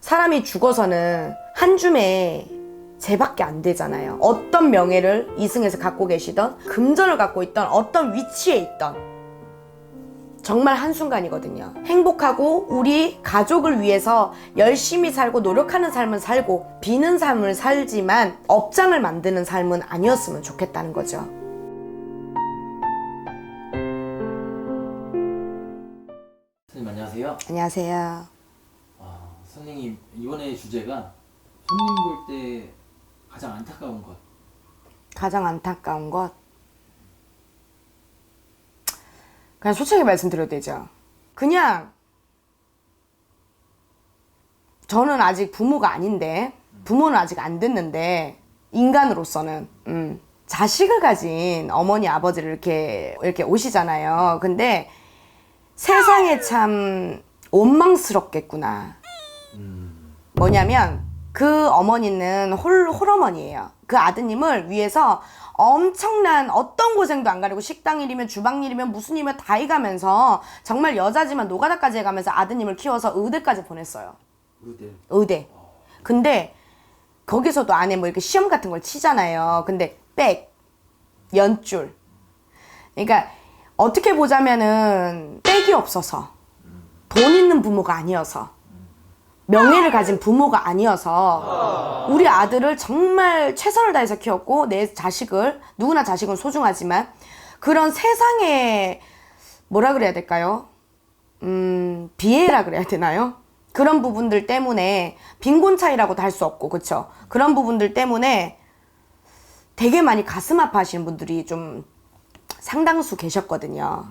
사람이 죽어서는 한 줌에 쟤밖에 안 되잖아요. 어떤 명예를 이승에서 갖고 계시던, 금전을 갖고 있던, 어떤 위치에 있던, 정말 한순간이거든요. 행복하고 우리 가족을 위해서 열심히 살고 노력하는 삶을 살고 비는 삶을 살지만 업장을 만드는 삶은 아니었으면 좋겠다는 거죠. 선생님 안녕하세요. 안녕하세요. 선생님 이번에 주제가 손님 볼 때 가장 안타까운 것. 가장 안타까운 것? 그냥 솔직하게 말씀드려도 되죠. 그냥 저는 아직 부모가 아닌데, 부모는 아직 안 됐는데, 인간으로서는 자식을 가진 어머니 아버지를 이렇게 오시잖아요. 근데 세상에 참 원망스럽겠구나. 뭐냐면 그 어머니는 홀어머니예요. 그 아드님을 위해서 엄청난 어떤 고생도 안 가리고 식당 일이면 주방 일이면 무슨 일이면 다 해가면서 정말 여자지만 노가다까지 해가면서 아드님을 키워서 의대까지 보냈어요. 의대. 근데 거기서도 안에 뭐 이렇게 시험 같은 걸 치잖아요. 근데 연줄. 그러니까 어떻게 보자면은 백이 없어서, 돈 있는 부모가 아니어서, 명예를 가진 부모가 아니어서 우리 아들을 정말 최선을 다해서 키웠고, 내 자식을, 누구나 자식은 소중하지만 그런 세상에 뭐라 그래야 될까요? 비애라 그래야 되나요? 그런 부분들 때문에 빈곤 차이라고도 할 수 없고, 그쵸? 그런 부분들 때문에 되게 많이 가슴 아파하시는 분들이 좀 상당수 계셨거든요.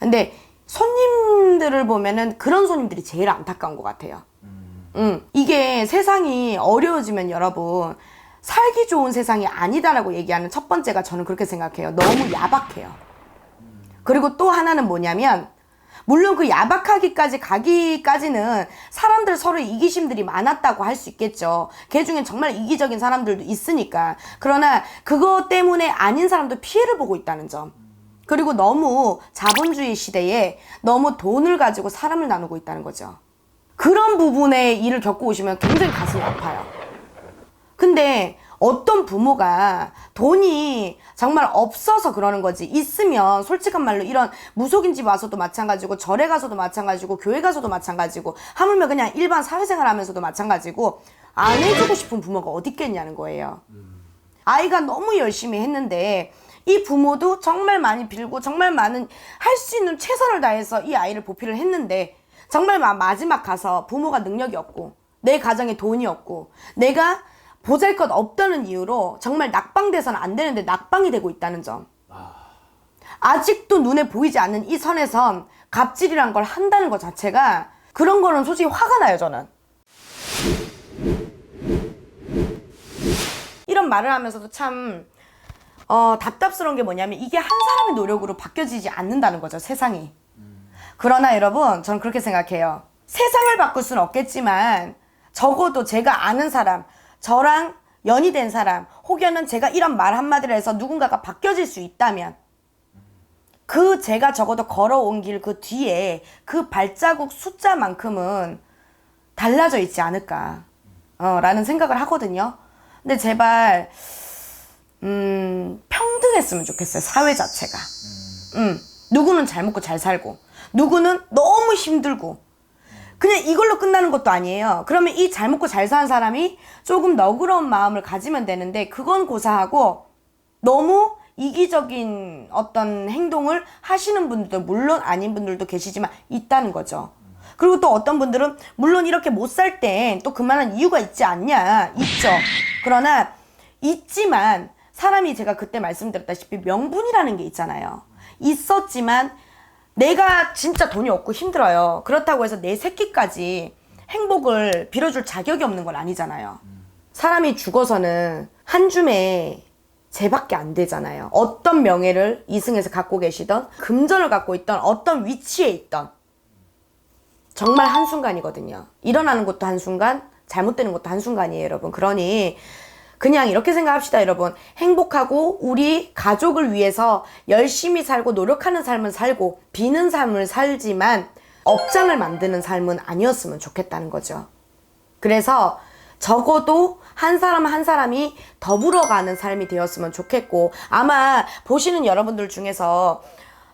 근데 손님들을 보면은 그런 손님들이 제일 안타까운 것 같아요. 이게 세상이 어려워지면 여러분, 살기 좋은 세상이 아니다라고 얘기하는 첫 번째가 저는 그렇게 생각해요. 너무 야박해요. 그리고 또 하나는 뭐냐면, 물론 그 야박하기까지 가기까지는 사람들 서로 이기심들이 많았다고 할 수 있겠죠. 걔 중엔 정말 이기적인 사람들도 있으니까. 그러나 그것 때문에 아닌 사람도 피해를 보고 있다는 점. 그리고 너무 자본주의 시대에 너무 돈을 가지고 사람을 나누고 있다는 거죠. 그런 부분에 일을 겪고 오시면 굉장히 가슴이 아파요. 근데 어떤 부모가 돈이 정말 없어서 그러는 거지, 있으면 솔직한 말로 이런 무속인 집 와서도 마찬가지고, 절에 가서도 마찬가지고, 교회 가서도 마찬가지고, 하물며 그냥 일반 사회생활 하면서도 마찬가지고, 안 해주고 싶은 부모가 어디 있겠냐는 거예요. 아이가 너무 열심히 했는데 이 부모도 정말 많이 빌고 정말 많은 할 수 있는 최선을 다해서 이 아이를 보필을 했는데, 정말 마지막 가서 부모가 능력이 없고 내 가정에 돈이 없고 내가 보잘것 없다는 이유로 정말 낙방돼서는 안 되는데 낙방이 되고 있다는 점. 아직도 눈에 보이지 않는 이 선에선 갑질이란 걸 한다는 것 자체가, 그런 거는 솔직히 화가 나요, 저는. 이런 말을 하면서도 참 답답스러운 게 뭐냐면, 이게 한 사람의 노력으로 바뀌어지지 않는다는 거죠, 세상이. 그러나 여러분, 저는 그렇게 생각해요. 세상을 바꿀 수는 없겠지만 적어도 제가 아는 사람, 저랑 연이 된 사람, 혹여는 제가 이런 말 한마디를 해서 누군가가 바뀌어질 수 있다면, 그 제가 적어도 걸어온 길 그 뒤에 그 발자국 숫자만큼은 달라져 있지 않을까 라는 생각을 하거든요. 근데 제발 평등했으면 좋겠어요, 사회 자체가. 누구는 잘 먹고 잘 살고, 누구는 너무 힘들고, 그냥 이걸로 끝나는 것도 아니에요. 그러면 이 잘 먹고 잘 사는 사람이 조금 너그러운 마음을 가지면 되는데, 그건 고사하고 너무 이기적인 어떤 행동을 하시는 분들도, 물론 아닌 분들도 계시지만 있다는 거죠. 그리고 또 어떤 분들은 물론 이렇게 못 살 땐 또 그만한 이유가 있지 않냐, 있죠. 그러나 있지만 사람이, 제가 그때 말씀드렸다시피 명분이라는 게 있잖아요. 있었지만 내가 진짜 돈이 없고 힘들어요. 그렇다고 해서 내 새끼까지 행복을 빌어줄 자격이 없는 건 아니잖아요. 사람이 죽어서는 한 줌에 쟤밖에 안 되잖아요. 어떤 명예를 이승에서 갖고 계시던, 금전을 갖고 있던, 어떤 위치에 있던, 정말 한순간이거든요. 일어나는 것도 한순간, 잘못되는 것도 한순간이에요, 여러분. 그러니 그냥 이렇게 생각합시다, 여러분. 행복하고 우리 가족을 위해서 열심히 살고 노력하는 삶을 살고 비는 삶을 살지만 업장을 만드는 삶은 아니었으면 좋겠다는 거죠. 그래서 적어도 한 사람 한 사람이 더불어가는 삶이 되었으면 좋겠고, 아마 보시는 여러분들 중에서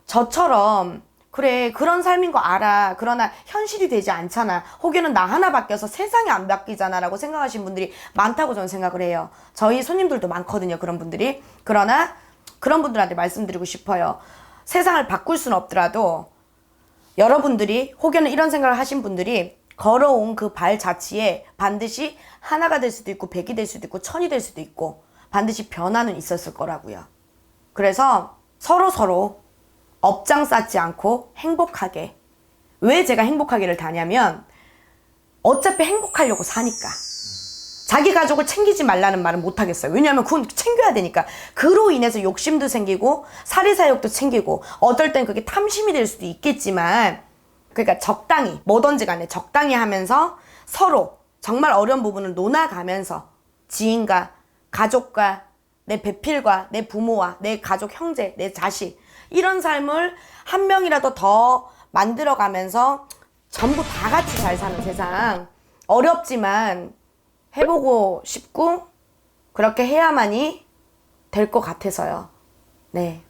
저처럼 그래 그런 삶인 거 알아, 그러나 현실이 되지 않잖아, 혹여는 나 하나 바뀌어서 세상이 안 바뀌잖아 라고 생각하시는 분들이 많다고 저는 생각을 해요. 저희 손님들도 많거든요, 그런 분들이. 그러나 그런 분들한테 말씀드리고 싶어요. 세상을 바꿀 수는 없더라도 여러분들이, 혹여는 이런 생각을 하신 분들이 걸어온 그 발 자체에 반드시 하나가 될 수도 있고 100이 될 수도 있고 1000이 될 수도 있고 반드시 변화는 있었을 거라고요. 그래서 서로 업장 쌓지 않고 행복하게. 왜 제가 행복하게를 다냐면 어차피 행복하려고 사니까. 자기 가족을 챙기지 말라는 말은 못 하겠어요. 왜냐하면 그건 챙겨야 되니까. 그로 인해서 욕심도 생기고 사리사욕도 챙기고 어떨 땐 그게 탐심이 될 수도 있겠지만, 그러니까 적당히, 뭐든지 간에 적당히 하면서 서로 정말 어려운 부분을 논아가면서 지인과 가족과 내 배필과 내 부모와 내 가족 형제, 내 자식, 이런 삶을 한 명이라도 더 만들어가면서 전부 다 같이 잘 사는 세상. 어렵지만 해보고 싶고 그렇게 해야만이 될 것 같아서요. 네.